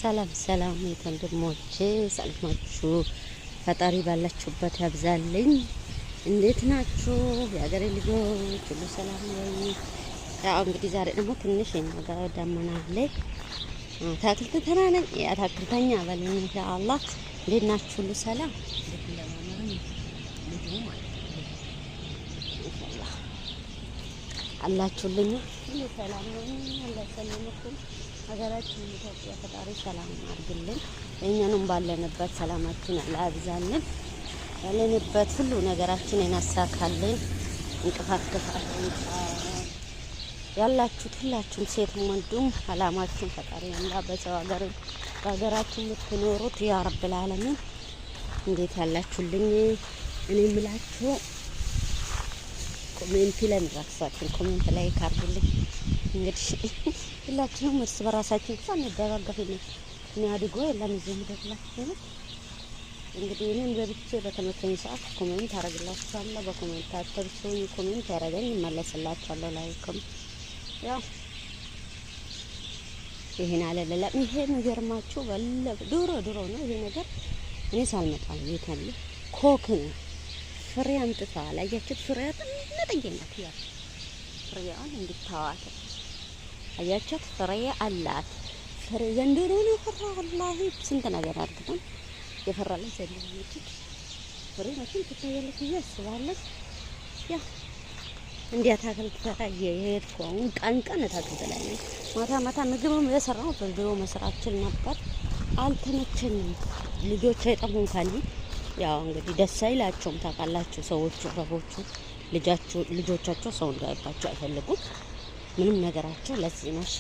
ሰላም ሰላም ወንድሞቼ፣ ሰላማችሁ ፈጣሪ ባላችሁበት ያብዛልኝ። እንዴት ናችሁ የሀገሬ ልጆች? ሁሉ ሰላም ነው? ያው እንግዲህ ዛሬ ደግሞ ትንሽ የነጋ ደመና አለ። አታክልት ተራ ነኝ፣ አታክልተኛ በለኝ ኢንሻአላህ። እንዴት ናችሁ? ሁሉ ሰላም እንዴት እንደማመረኝ ልጅ ማለት ነው ኢንሻአላህ አላችሁልኝ። ሁሉ ሰላም ነው። አላህ ሰላማችሁ ሀገራችን ኢትዮጵያ ፈጣሪ ሰላም አድርግልን። እኛንም ባለንበት ሰላማችን ያብዛልን። ባለንበት ሁሉ ነገራችንን ያሳካልን። እንቅፋት ያላችሁት ሁላችሁም ሴትም ወንዱም አላማችሁን ፈጣሪ ያላ በሰው ሀገር በሀገራችን የምትኖሩት ያ ረብል ዓለሚን እንዴት ያላችሁልኝ? እኔ የምላችሁ ኮሜንት ላይ ምራክሳችን ኮሜንት ላይ ካርዱልኝ። እንግዲህ ሁላችንም እርስ በራሳችን ሳንደጋገፍ እኔ አድጎ የለም እዚህ ምደላችሁ ነው። እንግዲህ እኔም በብቻ በተመቸኝ ሰዓት ኮሜንት አረግላችኋለሁ። በኮሜንት አትርሱኝ። ኮሜንት ያረገኝ እመለስላችኋለሁ። ላይክም ያው ይሄን አለለለም። ይሄ የሚገርማችሁ ድሮ ነው ይሄ ነገር። እኔ ሳልመጣ ቤታለ ኮክን ፍሬ አምጥታ አያችሁት? ፍሬያት ነጠየናት ያ ፍሬያን እንድታዋት አያችሁት? ፍሬ አላት። ፍሬ ዘንድሮ ነው ፈራ ወላሂ ስንት ነገር አድርገን የፈራለች ዘንድሮ ነው። ፍሬ መቼም ትታያለች እያስባለሁ። ያ እንዲያ አታክልት ተራ የሄድኩ ቀን አታክልት ላይ ነኝ። ማታ ምግብም የሰራው በድሮ መስራችን ነበር። አልተመቸኝም። ልጆች አይጠፉም ካኒ ያው እንግዲህ ደስ አይላቸውም። ታውቃላችሁ ሰዎቹ ረቦቹ ልጆቻቸው ሰው እንዳይባቸው አይፈልጉም። ምንም ነገራቸው ለዚህ ነው። እሺ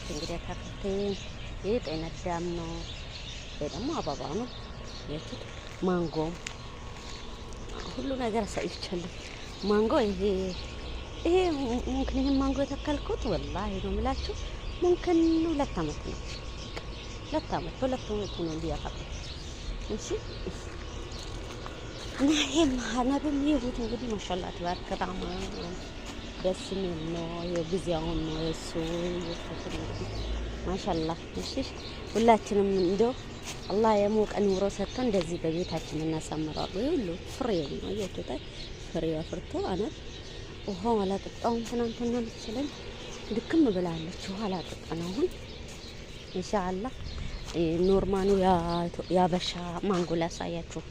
እንግዲህ አታክልት ይሄ ጤና አዳም ነው። ይሄ ደግሞ አበባ ነው። የቱት ማንጎ ሁሉ ነገር ሳይቻለሁ ማንጎ ይሄ ሙምኪን ይሄን ማንጎ የተከልኩት ወላሂ ነው የምላችሁ ሙምኪን 2 አመት ነው። 2 አመት በሁለት አመት ነው እንዲያፈራ። እሺ እና ይሄ ማህነብም ይሁት እንግዲህ ማሻአላህ ተባረከ ተዓላ ደስ የሚል ነው። የጊዜውን ነው እሱ ይፈጥር እንግዲህ ማሻአላህ። እሺ ሁላችንም እንደው አላህ የሞቀ ኑሮ ሰጥተን እንደዚህ በቤታችን እናሳምራው። ሁሉ ፍሬ ነው እየተጣ ፍሬ አፍርቶ አነት ውሃ አላጠጣውም። ትናንትና መሰለኝ ድክም ብላለች። ውሃ አላጠጣን አሁን ኢንሻአላህ ኖርማኑ ያበሻ ማንጎ ላሳያችሁ።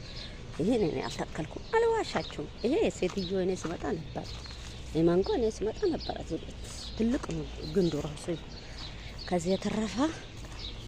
ይሄን እኔ አልተከልኩም አልዋሻችሁም። ይሄ ሴትዮ እኔ ስመጣ ነበር የማንጎ እኔ ስመጣ ነበር። ትልቅ ነው ግንዱ ራሱ። ከዚህ የተረፈ